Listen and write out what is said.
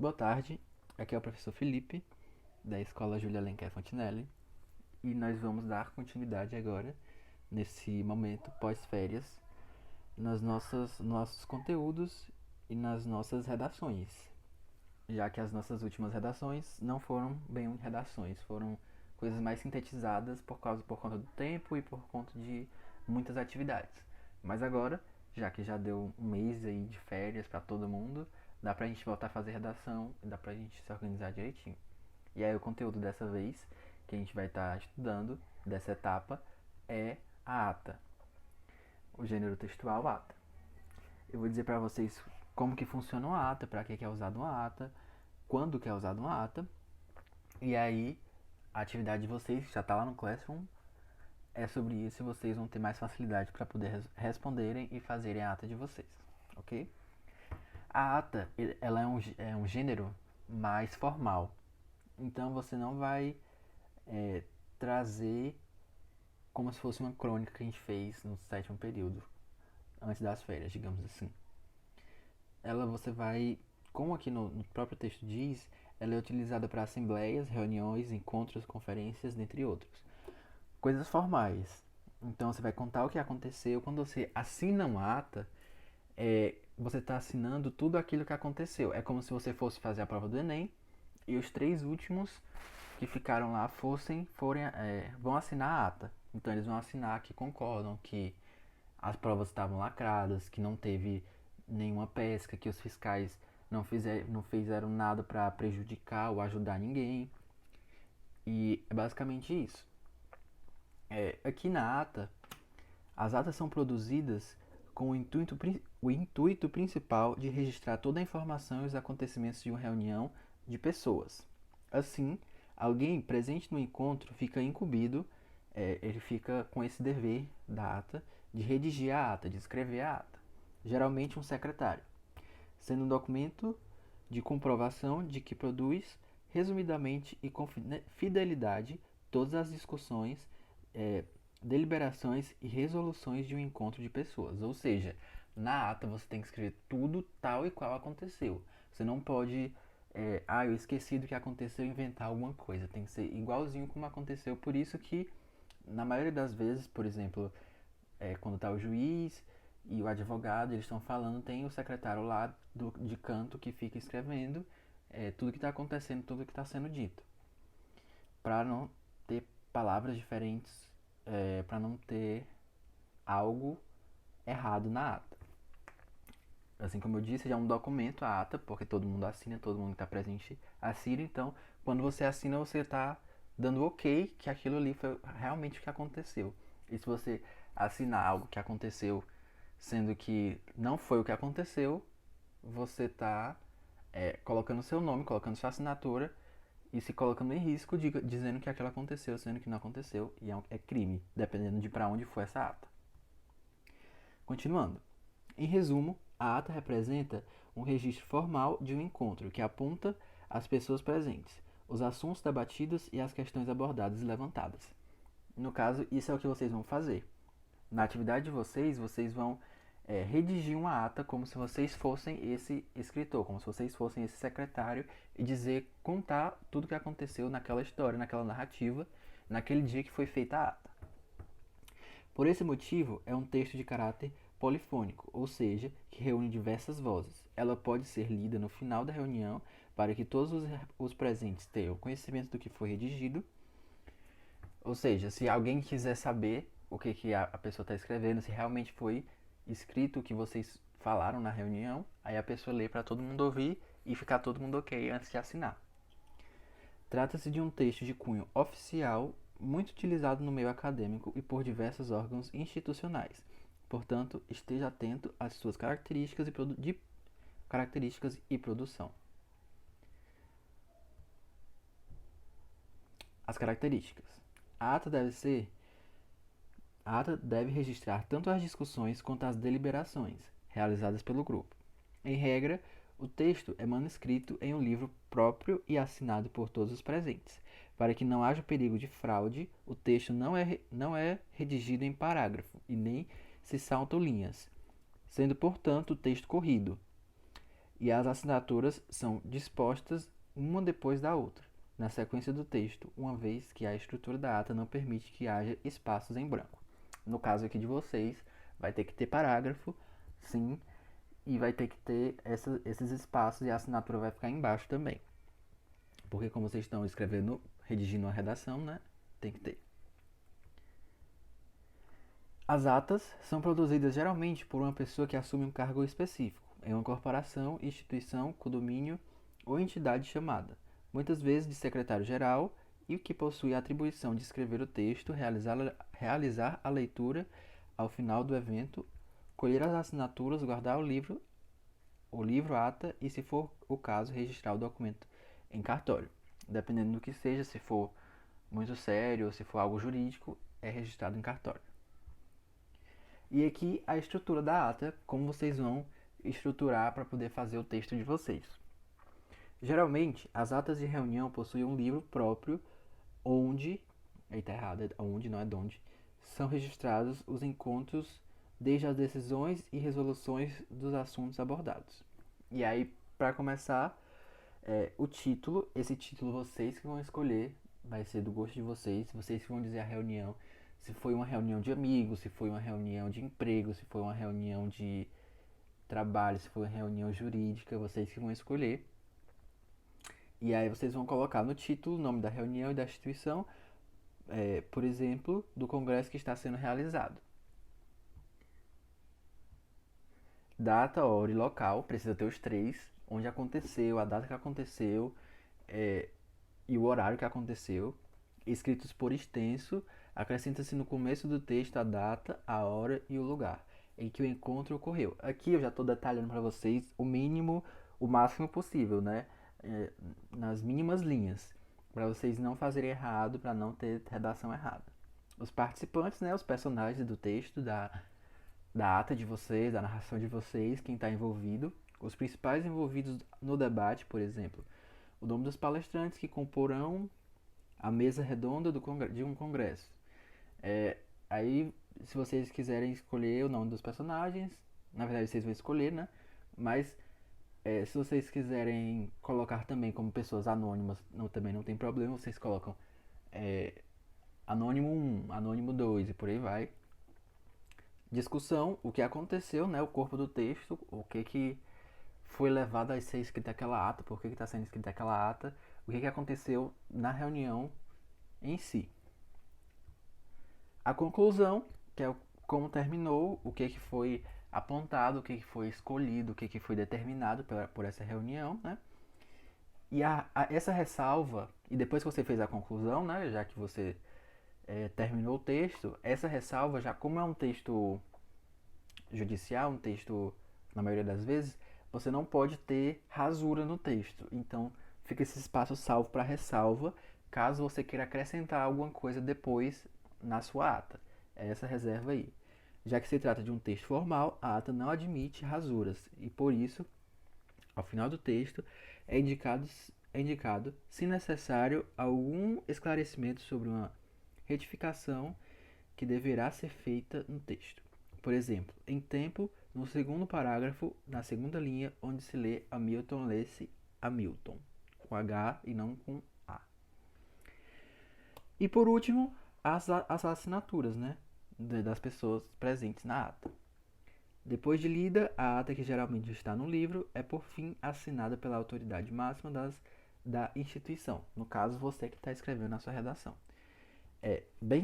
Boa tarde, aqui é o professor Felipe, da Escola Júlia Alencar Fontinelli, e nós vamos dar continuidade agora, nesse momento pós-férias, nossos conteúdos e nas nossas redações, já que as nossas últimas redações não foram bem redações, foram coisas mais sintetizadas por conta do tempo e por conta de muitas atividades. Mas agora, já que já deu um mês aí de férias para todo mundo, dá pra gente voltar a fazer redação e dá pra gente se organizar direitinho. E aí o conteúdo dessa vez que a gente vai estar estudando dessa etapa é a ata, o gênero textual ata. Eu vou dizer para vocês como que funciona uma ata, para que é usada uma ata, quando que é usada uma ata, e aí a atividade de vocês já está lá no Classroom, é sobre isso e vocês vão ter mais facilidade para poder responderem e fazerem a ata de vocês, ok? A ata, ela é um gênero mais formal, então você não vai trazer como se fosse uma crônica que a gente fez no sétimo período, antes das férias, digamos assim. Ela você vai, como aqui no próprio texto diz, ela é utilizada para assembleias, reuniões, encontros, conferências, dentre outros. Coisas formais. Então você vai contar o que aconteceu. Quando você assina uma ata, você está assinando tudo aquilo que aconteceu. É como se você fosse fazer a prova do Enem e os três últimos que ficaram lá vão assinar a ata. Então eles vão assinar que concordam que as provas estavam lacradas, que não teve nenhuma pesca, que os fiscais não fizeram nada para prejudicar ou ajudar ninguém. E é basicamente isso. Aqui na ata, as atas são produzidas com o intuito principal de registrar toda a informação e os acontecimentos de uma reunião de pessoas. Assim, alguém presente no encontro fica incumbido, ele fica com esse dever da ata de redigir a ata, de escrever a ata. Geralmente um secretário, sendo um documento de comprovação de que produz, resumidamente e com fidelidade, todas as discussões, deliberações e resoluções de um encontro de pessoas. Ou seja, na ata você tem que escrever tudo tal e qual aconteceu. Você não pode, eu esqueci do que aconteceu, inventar alguma coisa. Tem que ser igualzinho como aconteceu. Por isso que, na maioria das vezes, por exemplo, quando está o juiz e o advogado, eles estão falando, tem o secretário lá de canto que fica escrevendo tudo que está acontecendo, tudo que está sendo dito. Para não ter palavras diferentes, para não ter algo errado na ata. Assim como eu disse, já é um documento a ata, porque todo mundo assina, todo mundo que está presente assina. Então, quando você assina, você está dando ok que aquilo ali foi realmente o que aconteceu. E se você assinar algo que aconteceu, sendo que não foi o que aconteceu, você está colocando seu nome, colocando sua assinatura e se colocando em risco, dizendo que aquilo aconteceu, sendo que não aconteceu, e é crime, dependendo de para onde foi essa ata. Continuando. Em resumo, a ata representa um registro formal de um encontro que aponta as pessoas presentes, os assuntos debatidos e as questões abordadas e levantadas. No caso, isso é o que vocês vão fazer. Na atividade de vocês, vocês vão redigir uma ata como se vocês fossem esse escritor, como se vocês fossem esse secretário e contar tudo o que aconteceu naquela história, naquela narrativa, naquele dia que foi feita a ata. Por esse motivo, é um texto de caráter polifônico, ou seja, que reúne diversas vozes. Ela pode ser lida no final da reunião para que todos os presentes tenham conhecimento do que foi redigido. Ou seja, se alguém quiser saber o que a pessoa está escrevendo, se realmente foi escrito o que vocês falaram na reunião, aí a pessoa lê para todo mundo ouvir e ficar todo mundo ok antes de assinar. Trata-se de um texto de cunho oficial, muito utilizado no meio acadêmico e por diversos órgãos institucionais. Portanto, esteja atento às suas características e produção. As características. A ata deve registrar tanto as discussões quanto as deliberações realizadas pelo grupo. Em regra, o texto é manuscrito em um livro próprio e assinado por todos os presentes. Para que não haja perigo de fraude, o texto não é redigido em parágrafo e nem se saltam linhas, sendo, portanto, o texto corrido. e as assinaturas são dispostas uma depois da outra, na sequência do texto, uma vez que a estrutura da ata não permite que haja espaços em branco. No caso aqui de vocês, vai ter que ter parágrafo, sim, e vai ter que ter esses espaços e a assinatura vai ficar embaixo também. Porque como vocês estão escrevendo, redigindo uma redação, né, tem que ter. As atas são produzidas geralmente por uma pessoa que assume um cargo específico, em uma corporação, instituição, condomínio ou entidade chamada, muitas vezes de secretário-geral, e que possui a atribuição de escrever o texto, realizar a leitura ao final do evento, colher as assinaturas, guardar o livro ata e, se for o caso, registrar o documento em cartório. Dependendo do que seja, se for muito sério ou se for algo jurídico, é registrado em cartório. E aqui a estrutura da ata, como vocês vão estruturar para poder fazer o texto de vocês. Geralmente, as atas de reunião possuem um livro próprio onde, aí tá errado, é onde, não é donde, são registrados os encontros desde as decisões e resoluções dos assuntos abordados. E aí, para começar, o título, esse título vocês que vão escolher, vai ser do gosto de vocês que vão dizer a reunião, se foi uma reunião de amigos, se foi uma reunião de emprego, se foi uma reunião de trabalho, se foi uma reunião jurídica, vocês que vão escolher. E aí vocês vão colocar no título o nome da reunião e da instituição, por exemplo, do congresso que está sendo realizado. Data, hora e local, precisa ter os três, onde aconteceu, a data que aconteceu e o horário que aconteceu, escritos por extenso, acrescenta-se no começo do texto a data, a hora e o lugar em que o encontro ocorreu. Aqui eu já estou detalhando para vocês o mínimo, o máximo possível, né? Nas mínimas linhas, para vocês não fazerem errado, para não ter redação errada. Os participantes, né, os personagens do texto, da ata de vocês, da narração de vocês, quem está envolvido, os principais envolvidos no debate, por exemplo, o nome dos palestrantes que comporão a mesa redonda de um congresso. Aí, se vocês quiserem escolher o nome dos personagens, na verdade vocês vão escolher, né? Mas se vocês quiserem colocar também como pessoas anônimas, também não tem problema, vocês colocam anônimo 1, anônimo 2 e por aí vai. Discussão, o que aconteceu, né? O corpo do texto, o que foi levado a ser escrita aquela ata, por que está sendo escrita aquela ata, o que aconteceu na reunião em si. A conclusão, que é como terminou, o que foi apontado, o que foi escolhido, o que foi determinado por essa reunião, né? E essa ressalva, e depois que você fez a conclusão, né, já que você terminou o texto, essa ressalva, já como é um texto judicial, um texto, na maioria das vezes, você não pode ter rasura no texto. Então, fica esse espaço salvo para ressalva, caso você queira acrescentar alguma coisa depois na sua ata. É essa reserva aí. Já que se trata de um texto formal, a ata não admite rasuras e, por isso, ao final do texto, é indicado, se necessário, algum esclarecimento sobre uma retificação que deverá ser feita no texto. Por exemplo, em tempo, no segundo parágrafo, na segunda linha, onde se lê Hamilton, lê-se Hamilton, com H e não com A. E por último, as assinaturas, né, das pessoas presentes na ata. Depois de lida, a ata, que geralmente está no livro, é por fim assinada pela autoridade máxima da instituição. No caso, você que está escrevendo a sua redação. Bem